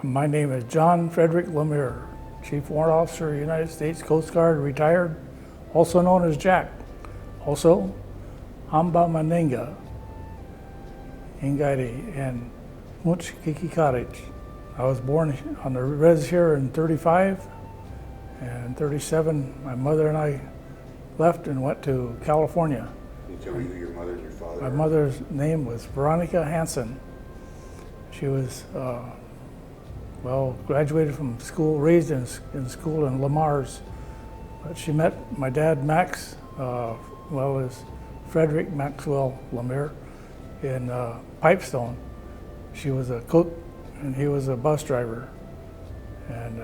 My name is John Frederick Lemire, Chief Warrant Officer, United States Coast Guard, retired, also known as Jack. Also, Amba Maninga, Ingadi, and Mutchkiki Cottage. I was born on the res here in 35, and in 37, my mother and I left and went to California. Can you tell me who your mother and your father My are? mother's name was Veronica Hansen. She was, graduated from school, raised in school in Lamar's. But she met my dad, Max, as Frederick Maxwell Lemire, in Pipestone. She was a cook and he was a bus driver. And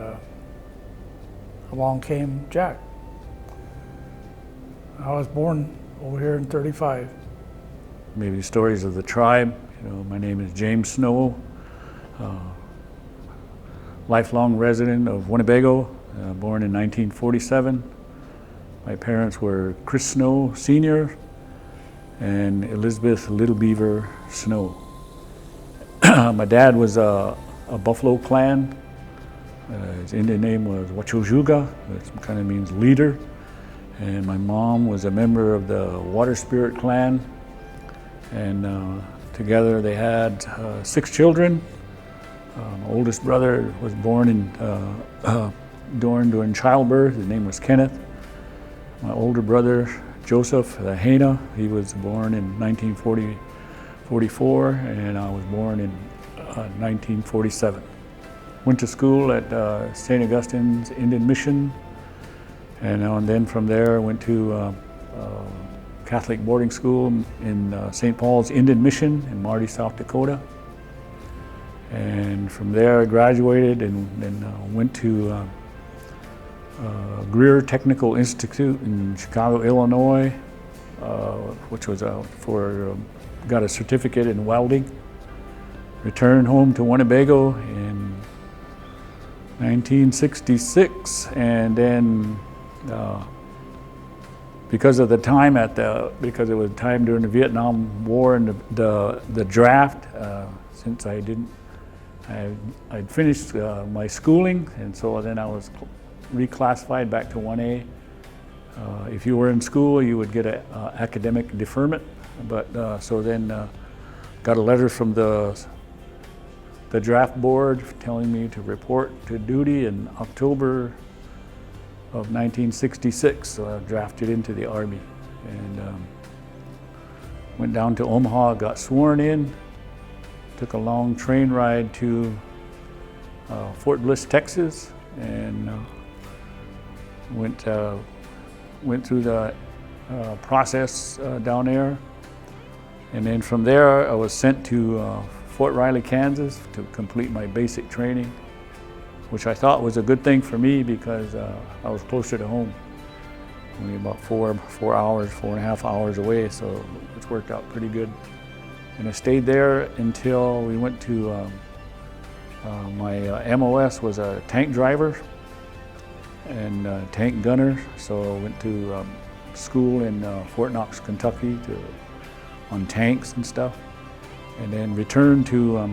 along came Jack. I was born over here in 35. Maybe stories of the tribe. My name is James Snow, lifelong resident of Winnebago, born in 1947. My parents were Chris Snow Sr. and Elizabeth Little Beaver Snow. My dad was a Buffalo clan. His Indian name was Wachojuga, which kind of means leader. And my mom was a member of the Water Spirit clan. And together they had 6 children. My oldest brother was born during childbirth. His name was Kenneth. My older brother, Joseph Hana, he was born in 1944, and I was born in 1947. Went to school at St. Augustine's Indian Mission, and then from there went to Catholic boarding school in St. Paul's Indian Mission in Marty, South Dakota. And from there I graduated and went to Greer Technical Institute in Chicago, Illinois, which was got a certificate in welding. Returned home to Winnebago in 1966, and then because it was time during the Vietnam War and the draft, since I'd finished my schooling, and so then I was reclassified back to 1A. If you were in school, you would get an academic deferment, but so then got a letter from the draft board telling me to report to duty in October of 1966. So I drafted into the Army and went down to Omaha, got sworn in, took a long train ride to Fort Bliss, Texas, and went through the process down there. And then from there, I was sent to Fort Riley, Kansas to complete my basic training, which I thought was a good thing for me because I was closer to home, only about 4.5 hours away, so it's worked out pretty good. And I stayed there until we went to, my MOS was a tank driver and tank gunner, so I went to school in Fort Knox, Kentucky on tanks and stuff, and then returned to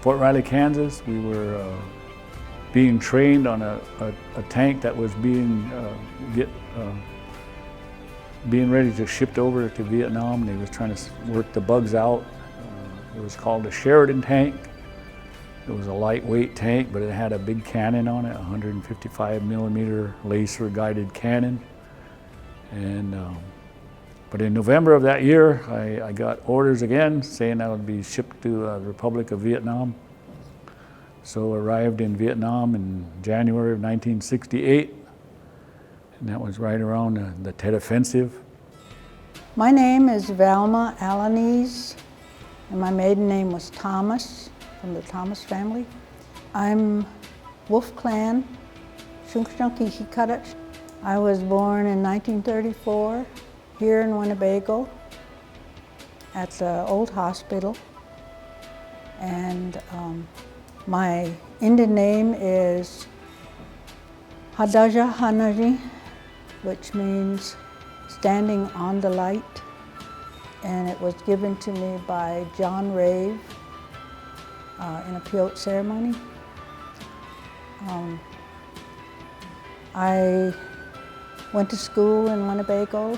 Fort Riley, Kansas. We were being trained on a tank that was being ready to shipped over to Vietnam, and they was trying to work the bugs out. It was called a Sheridan tank. It was a lightweight tank, but it had a big cannon on it, 155 millimeter laser guided cannon. And but in November of that year, I got orders again saying I would be shipped to the Republic of Vietnam. So arrived in Vietnam in January of 1968, and that was right around the Tet Offensive. My name is Velma Alanis, and my maiden name was Thomas, from the Thomas family. I'm Wolf Clan, Shunkshunkiki Kutach. I was born in 1934 here in Winnebago at the old hospital, and my Indian name is Hadaja Hanaji, which means standing on the light, and it was given to me by John Rave in a peyote ceremony. I went to school in Winnebago,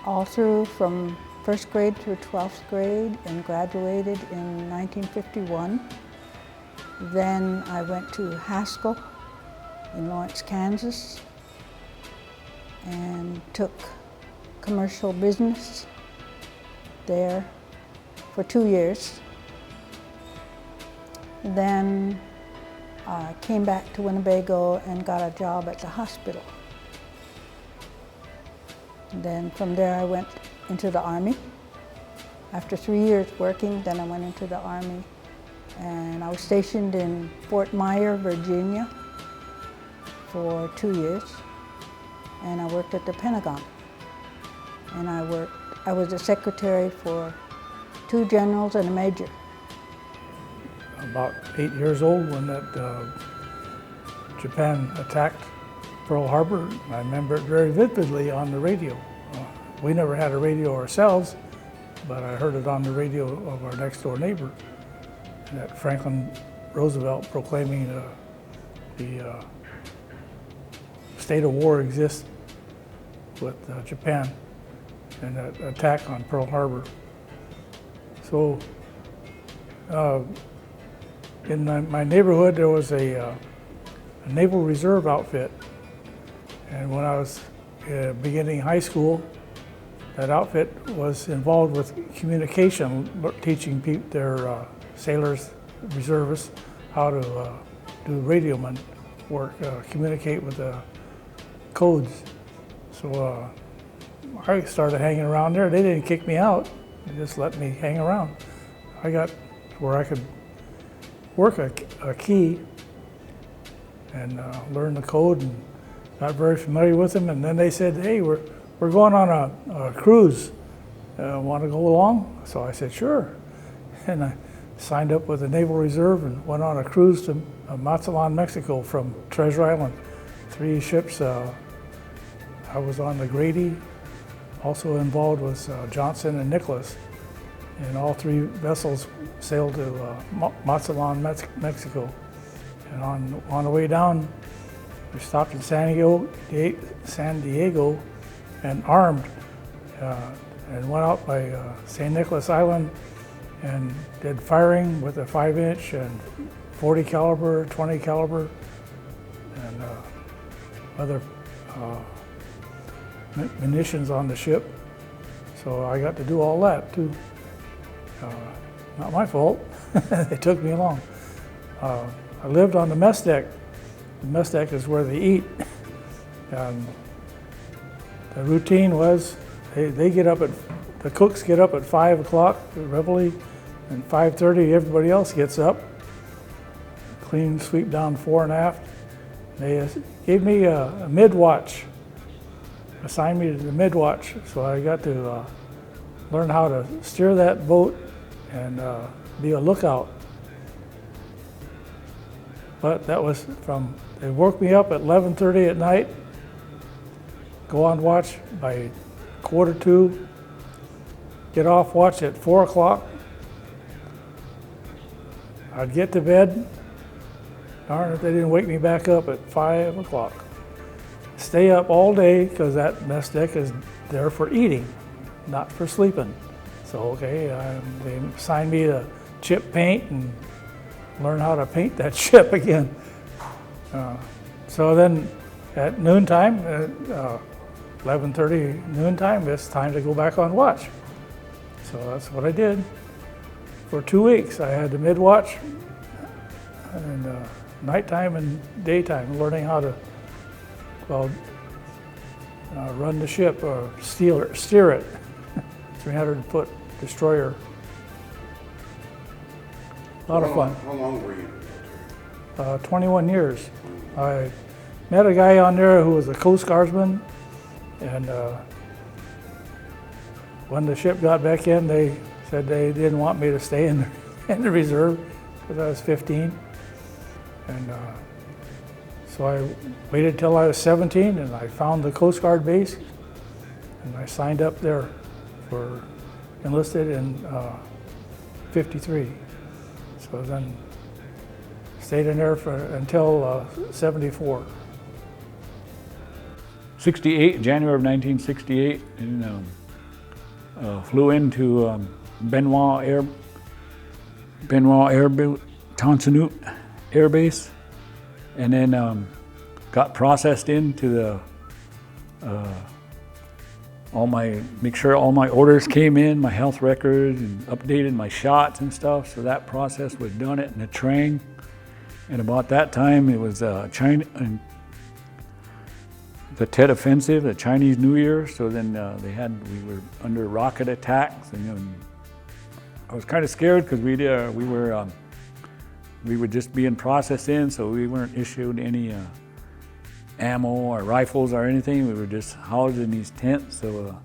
all through from first grade through 12th grade, and graduated in 1951. Then I went to Haskell in Lawrence, Kansas, and took commercial business there for 2 years. Then I came back to Winnebago and got a job at the hospital. Then from there I went into the Army. After 3 years working, then I went into the Army, and I was stationed in Fort Myer, Virginia for 2 years, and I worked at the Pentagon. And I was a secretary for 2 generals and a major. About 8 years old when that Japan attacked Pearl Harbor. I remember it very vividly on the radio. We never had a radio ourselves, but I heard it on the radio of our next door neighbor, that Franklin Roosevelt proclaiming the state of war exists with Japan and that attack on Pearl Harbor. So in my neighborhood there was a Naval Reserve outfit, and when I was beginning high school, that outfit was involved with communication, teaching their sailors, reservists, how to do radioman work, communicate with the codes. So I started hanging around there. They didn't kick me out, they just let me hang around. I got where I could work a key and learn the code, and got very familiar with them. And then they said, hey, we're going on a cruise. Want to go along? So I said, sure. And I signed up with the Naval Reserve and went on a cruise to Mazatlan, Mexico from Treasure Island. 3 ships. I was on the Grady. Also involved was Johnson and Nicholas. And all 3 vessels sailed to Mazatlan, Mexico. And on the way down, we stopped in San Diego and armed, and went out by St. Nicholas Island and did firing with a 5-inch and 40 caliber, 20 caliber, and other munitions on the ship. So I got to do all that too. Not my fault. They took me along. I lived on the mess deck. The mess deck is where they eat. And the routine was they get up the cooks get up at 5 o'clock, reveille, and 5:30 everybody else gets up. Clean, sweep down fore and aft. They gave me a mid-watch, assigned me to the mid-watch, so I got to learn how to steer that boat and be a lookout. But that was they woke me up at 11:30 at night, go on watch by 1:45, get off watch at 4 o'clock. I'd get to bed, darn if they didn't wake me back up at 5 o'clock. Stay up all day, because that mess deck is there for eating, not for sleeping. So, okay, they assigned me to chip paint and learn how to paint that ship again. So then at noontime, 11:30 noontime, it's time to go back on watch. So that's what I did. For 2 weeks, I had the mid-watch and nighttime and daytime, learning how to, run the ship or steer it. 300-foot destroyer. A lot of fun. How long were you in the military? 21 years. I met a guy on there who was a Coast Guardsman, and when the ship got back in, they said they didn't want me to stay in the reserve because I was 15. And so I waited till I was 17, and I found the Coast Guard base, and I signed up there for enlisted in 53. So then Stayed in there until 74. 68, January of 1968, and flew into Benoit Air Tonsonhoot Air Base, and then got processed into the make sure all my orders came in, my health records, and updated my shots and stuff. So that process was done at Nha Trang. And about that time, it was China, the Tet Offensive, the Chinese New Year. So then we were under rocket attacks, and I was kind of scared because we were just being processed in, so we weren't issued any ammo or rifles or anything. We were just housed in these tents. So,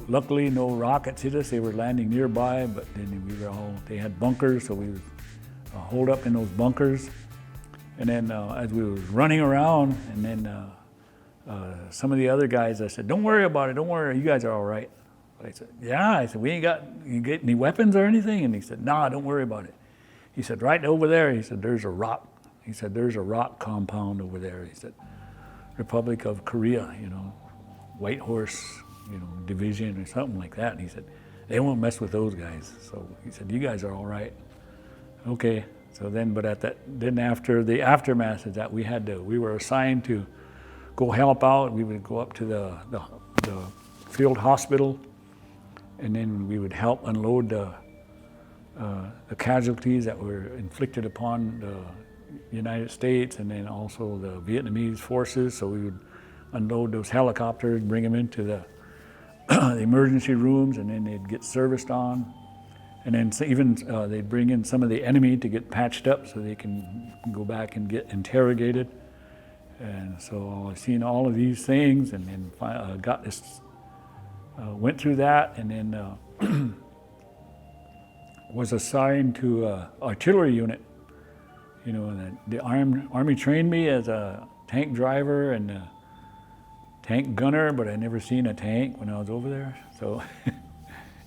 luckily no rockets hit us. They were landing nearby, but then they had bunkers, so we would hold up in those bunkers. And then as we were running around, and then some of the other guys, I said, "Don't worry about it, don't worry, you guys are all right." I said, "Yeah." I said, "You get any weapons or anything?" And he said, "Nah, don't worry about it." He said, "Right over there," he said, "there's a rock." He said, "There's a rock compound over there." He said, "Republic of Korea, White Horse, Division or something like that." And he said, "They won't mess with those guys." So he said, "You guys are all right." Okay. So then, but after the aftermath of that, we were assigned to go help out. We would go up to the field hospital, and then we would help unload the casualties that were inflicted upon the United States and then also the Vietnamese forces. So we would unload those helicopters, bring them into the emergency rooms, and then they'd get serviced on. And then they'd bring in some of the enemy to get patched up so they can go back and get interrogated. And so I've seen all of these things, and then went through that, and then was assigned to artillery unit. The Army trained me as a tank driver and a tank gunner, but I never seen a tank when I was over there. So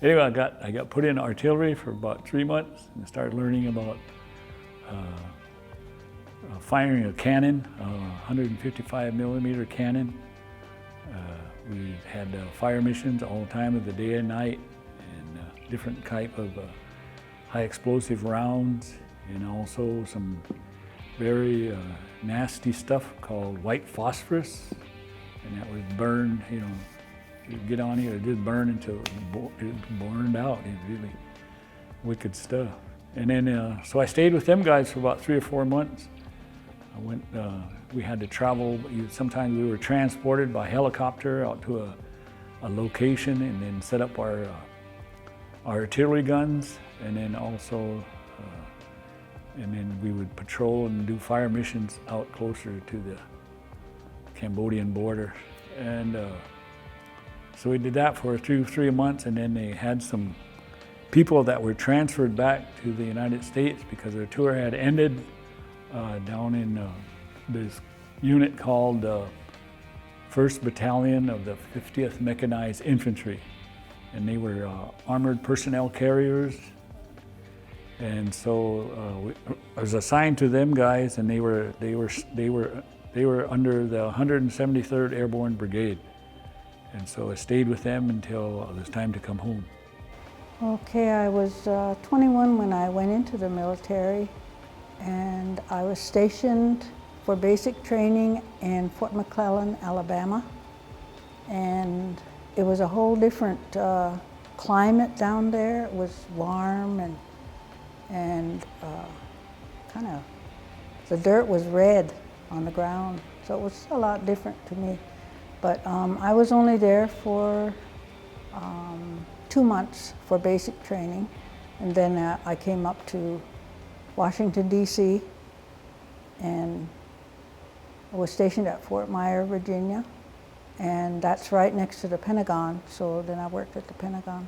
anyway, I got put in artillery for about 3 months and started learning about firing a cannon, 155 millimeter cannon. We had fire missions all the time of the day and night, and different type of high explosive rounds, and also some very nasty stuff called white phosphorus, and that would burn, you'd get on it, it did burn until it burned out. It was really wicked stuff. And then, so I stayed with them guys for about 3 or 4 months. We had to travel, sometimes we were transported by helicopter out to a location and then set up our artillery guns, and then also, and then we would patrol and do fire missions out closer to the Cambodian border. And so we did that for 3 months, and then they had some people that were transferred back to the United States because their tour had ended down in this unit called 1st Battalion of the 50th Mechanized Infantry. And they were armored personnel carriers. And so I was assigned to them guys, and they were under the 173rd Airborne Brigade. And so I stayed with them until it was time to come home. Okay, I was 21 when I went into the military, and I was stationed for basic training in Fort McClellan, Alabama. And it was a whole different climate down there. It was warm and kind of, the dirt was red on the ground, so it was a lot different to me. But I was only there for 2 months for basic training, and then I came up to Washington, D.C., and I was stationed at Fort Myer, Virginia, and that's right next to the Pentagon, so then I worked at the Pentagon.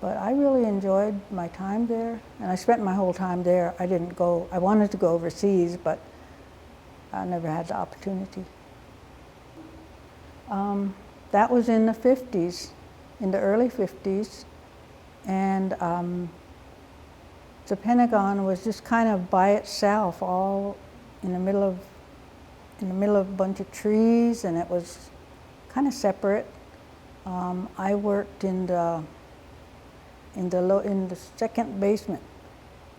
But I really enjoyed my time there, and I spent my whole time there. I wanted to go overseas, but I never had the opportunity. That was in the 50s, in the early 50s, and the Pentagon was just kind of by itself, all in the middle of a bunch of trees, and it was kind of separate. I worked in the second basement,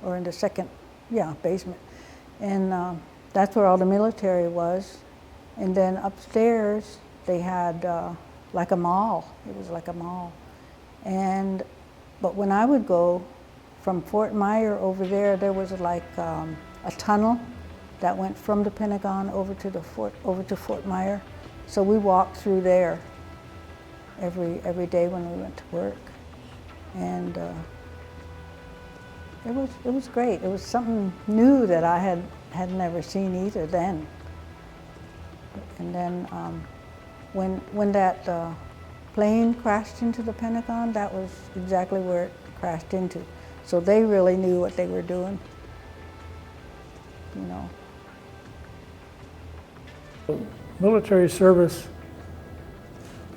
or in the second, basement, and that's where all the military was. And then upstairs they had like a mall. It was like a mall, but when I would go from Fort Myer over there, there was like a tunnel that went from the Pentagon over to Fort Myer. So we walked through there every day when we went to work, and it was great. It was something new that I had never seen either then. And then when that plane crashed into the Pentagon, that was exactly where it crashed into. So they really knew what they were doing, you know. Military service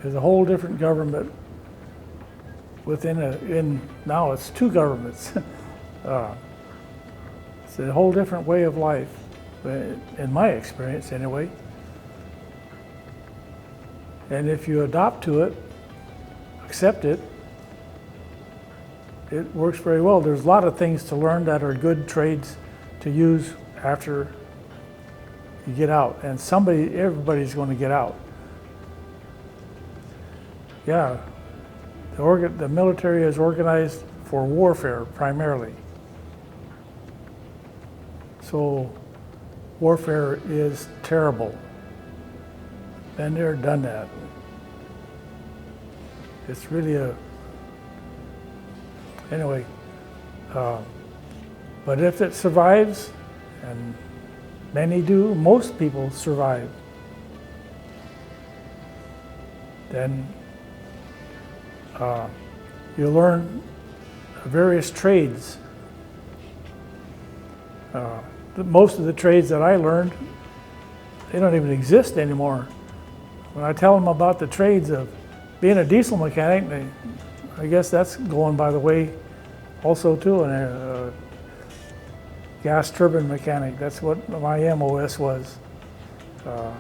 is a whole different government now it's two governments. It's a whole different way of life, in my experience anyway. And if you adopt to it, accept it, it works very well. There's a lot of things to learn that are good trades to use after you get out, and everybody's going to get out. Yeah, the military is organized for warfare primarily. So warfare is terrible. Been there, done that. It's really anyway, but if it survives, and many do, most people survive, then you learn various trades. Most of the trades that I learned, they don't even exist anymore. When I tell them about the trades of being a diesel mechanic, I guess that's going by the way also too, and a gas turbine mechanic, that's what my MOS was. Well,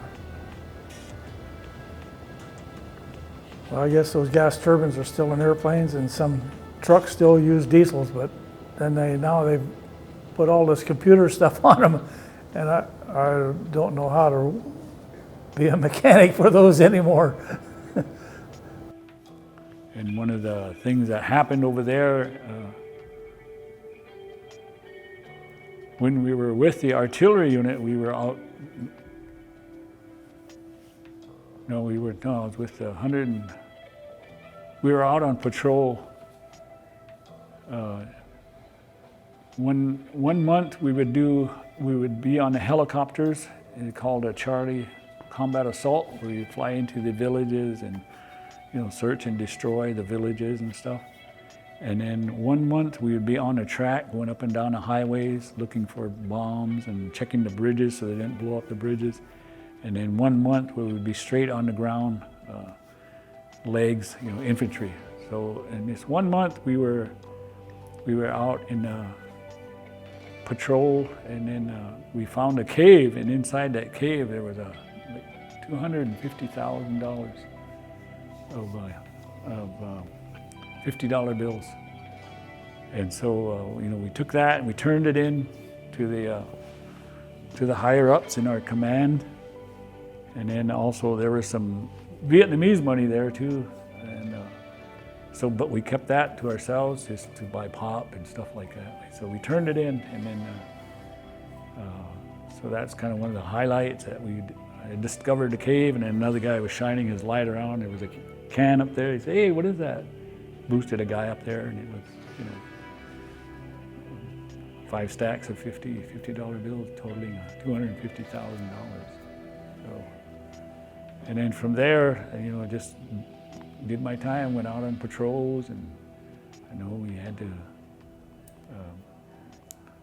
I guess those gas turbines are still in airplanes, and some trucks still use diesels, but then now they've put all this computer stuff on them, and I don't know how to be a mechanic for those anymore. And one of the things that happened over there, when we were with the artillery unit, we were out. I was with the 100. We were out on patrol. One month we would be on the helicopters, called a Charlie Combat Assault, where you fly into the villages and search and destroy the villages and stuff. And then 1 month we would be on a track going up and down the highways looking for bombs and checking the bridges so they didn't blow up the bridges. And then 1 month we would be straight on the ground, legs, infantry. So in this 1 month we were out in patrol, and then we found a cave, and inside that cave there was $250,000 of $50 bills. And so we took that and we turned it in to the higher ups in our command. And then also there was some Vietnamese money there too, and but we kept that to ourselves just to buy pop and stuff like that. So we turned it in, and then so that's kind of one of the highlights that I discovered the cave, and then another guy was shining his light around. There was a can up there. He said, "Hey, what is that?" Boosted a guy up there, and it was 5 stacks of $50 bills totaling $250,000. So, and then from there, just did my time, went out on patrols, and I know we had to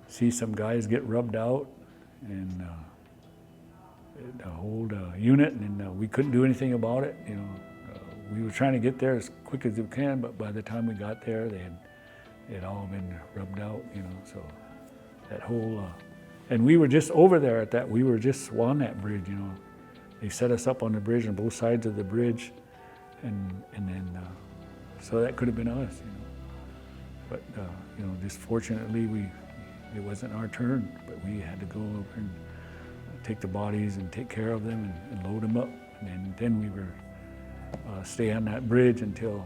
see some guys get rubbed out, and the whole unit, and we couldn't do anything about it. We were trying to get there as quick as we can, but by the time we got there, they it all been rubbed out, you know, so that whole, and we were just over there at that, we were just on that bridge, you know. They set us up on the bridge on both sides of the bridge, and then, so that could have been us, you know. But, you know, just fortunately, it wasn't our turn, but we had to go over and take the bodies and take care of them and load them up. And then we were stay on that bridge until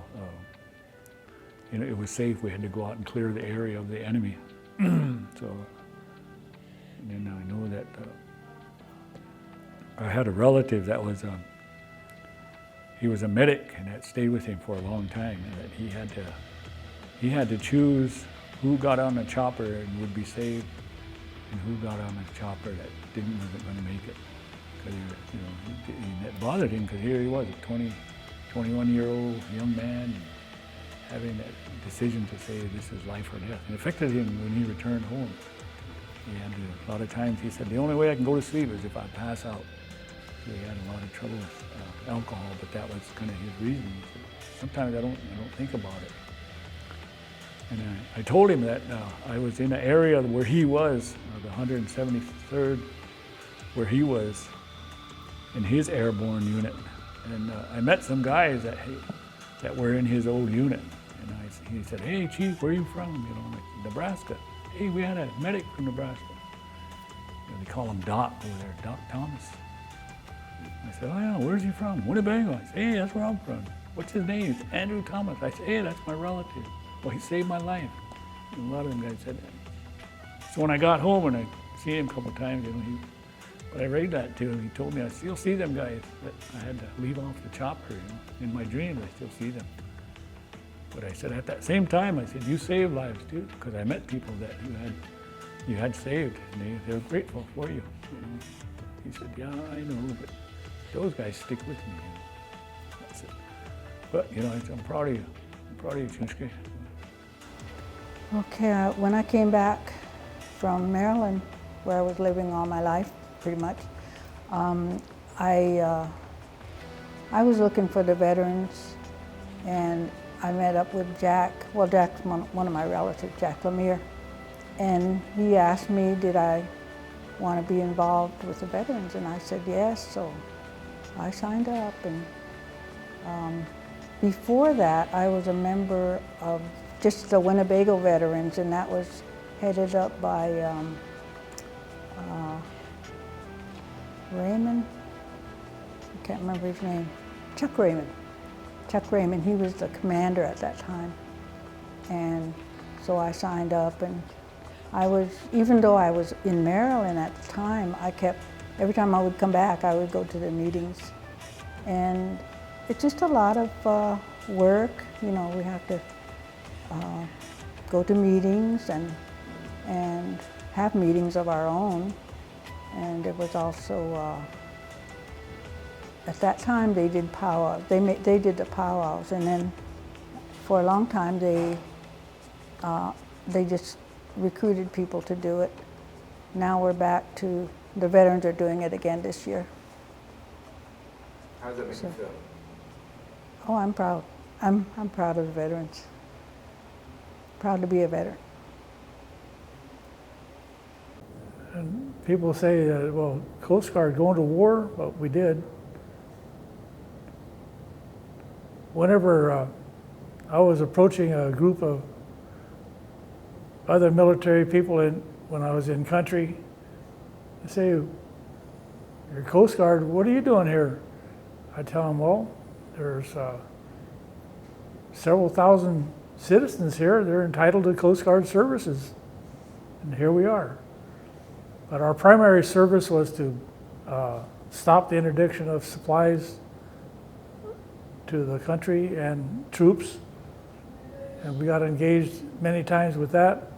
you know, it was safe. We had to go out and clear the area of the enemy. So, and then I know that I had a relative that was he was a medic, and that stayed with him for a long time, and that he had to choose who got on the chopper and would be saved, and who got on the chopper that wasn't going to make it. Because you know, it bothered him, because here he was, a 21-year-old young man, having that decision to say this is life or death. And it affected him when he returned home. He had to, a lot of times he said, the only way I can go to sleep is if I pass out. He had a lot of trouble with alcohol, but that was kind of his reason. He said, sometimes I don't think about it. And I told him that I was in an area where he was, the 173rd, where he was in his airborne unit. And I met some guys that were in his old unit. And he said, hey, Chief, where are you from? You know, like, Nebraska. Hey, we had a medic from Nebraska. You know, they call him Doc over there, Doc Thomas. I said, oh yeah, where's he from? Winnebago. I said, hey, that's where I'm from. What's his name? It's Andrew Thomas. I said, hey, that's my relative. Well, he saved my life. And a lot of them guys said that. So when I got home and I seen him a couple of times, you know, but I read that to him. He told me I still see them guys, that I had to leave off the chopper. You know? In my dreams, I still see them. But I said at that same time, I said, you saved lives too, because I met people that you had saved, and they were grateful for you. You know? He said, yeah, I know, but those guys stick with me. You know? That's it. But you know, I'm proud of you. I'm proud of you, Chunske. Okay, when I came back from Maryland, where I was living all my life, pretty much, I was looking for the veterans, and I met up with Jack. Well, Jack's one of my relatives, Jack Lemire, and he asked me, did I want to be involved with the veterans, and I said yes, so I signed up. And before that, I was a member of just the Winnebago veterans, and that was headed up by Raymond, I can't remember his name, Chuck Raymond. Chuck Raymond, he was the commander at that time. And so I signed up, and I was, even though I was in Maryland at the time, every time I would come back, I would go to the meetings. And it's just a lot of work, you know, we have to go to meetings and have meetings of our own. And it was also, at that time they did powwows. They did the powwows, and then for a long time they just recruited people to do it. Now we're back to, the veterans are doing it again this year. How does that make you feel? Oh, I'm proud. I'm proud of the veterans. Proud to be a veteran. And people say, well, Coast Guard going to war, but we did. Whenever I was approaching a group of other military people when I was in country, they say, you're Coast Guard, what are you doing here? I tell them, well, there's several thousand citizens here. They're entitled to Coast Guard services, and here we are. But our primary service was to stop the interdiction of supplies to the country and troops, and we got engaged many times with that.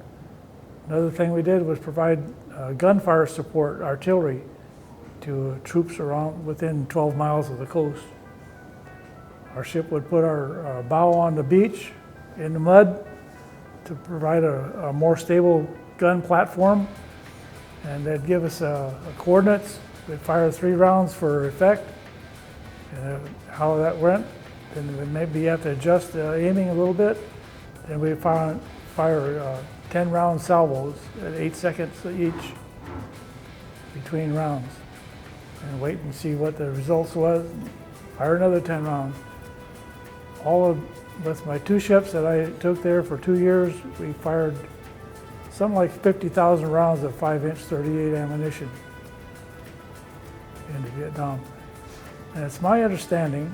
Another thing we did was provide gunfire support, artillery, to troops around within 12 miles of the coast. Our ship would put our bow on the beach in the mud to provide a more stable gun platform, and they'd give us coordinates. We'd fire 3 rounds for effect, and how that went. Then maybe you have to adjust the aiming a little bit. Then we'd fire 10-round salvos at 8 seconds each between rounds, and wait and see what the results was. Fire another 10 rounds. With my 2 ships that I took there for 2 years, we fired something like 50,000 rounds of 5-inch .38 ammunition into Vietnam. And it's my understanding,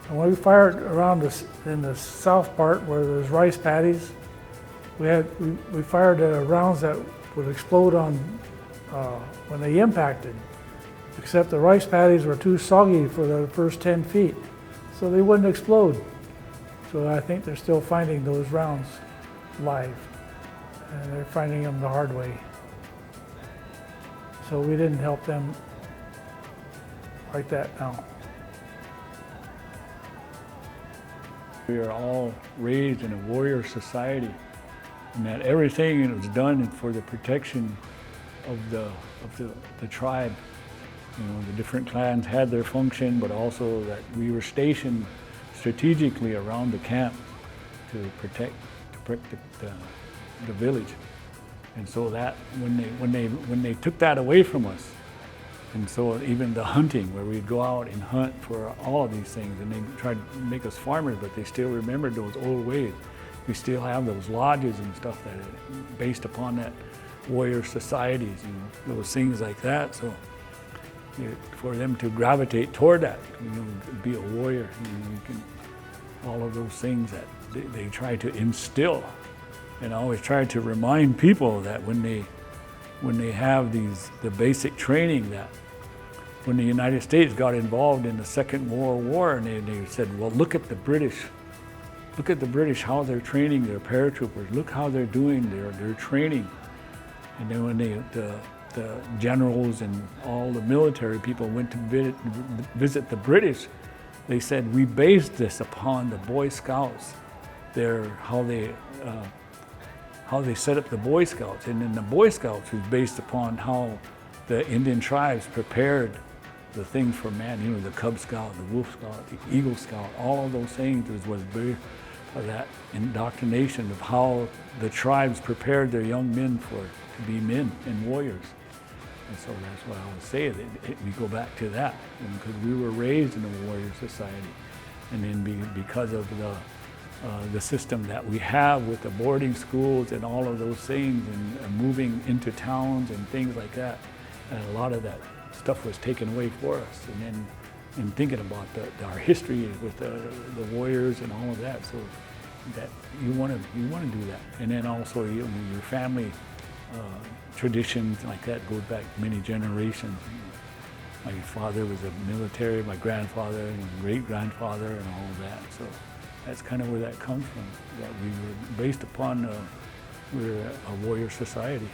and when we fired around in the south part where there's rice paddies, we fired rounds that would explode on when they impacted, except the rice paddies were too soggy for the first 10 feet, so they wouldn't explode. So I think they're still finding those rounds live, and they're finding them the hard way. So we didn't help them like that now. We are all raised in a warrior society, and that everything was done for the protection of the tribe. You know, the different clans had their function, but also that we were stationed strategically around the camp to protect the village. And so that when they took that away from us, and so even the hunting, where we'd go out and hunt for all of these things, and they tried to make us farmers, but they still remembered those old ways. We still have those lodges and stuff that are based upon that warrior societies, you know, those things like that. So for them to gravitate toward that, you know, be a warrior, you can, all of those things that they try to instill, and I always try to remind people that when they have the basic training, that when the United States got involved in the Second World War, and they said, well, look at the British, how they're training their paratroopers, look how they're doing their training. And then when the generals and all the military people went to visit the British, they said, we based this upon the Boy Scouts, how they set up the Boy Scouts. And then the Boy Scouts was based upon how the Indian tribes prepared the things for man, you know, the Cub Scout, the Wolf Scout, the Eagle Scout, all of those things was very that indoctrination of how the tribes prepared their young men to be men and warriors. And so that's what I would say, that we go back to that, because we were raised in a warrior society. And then because of the system that we have with the boarding schools and all of those things, and moving into towns and things like that, and a lot of that stuff was taken away for us. And then in thinking about our history with the warriors and all of that, so that you want to do that. And then also your family traditions like that goes back many generations. My father was a military, my grandfather and great-grandfather and all of that. So that's kind of where that comes from, that we were based upon, we're a warrior society.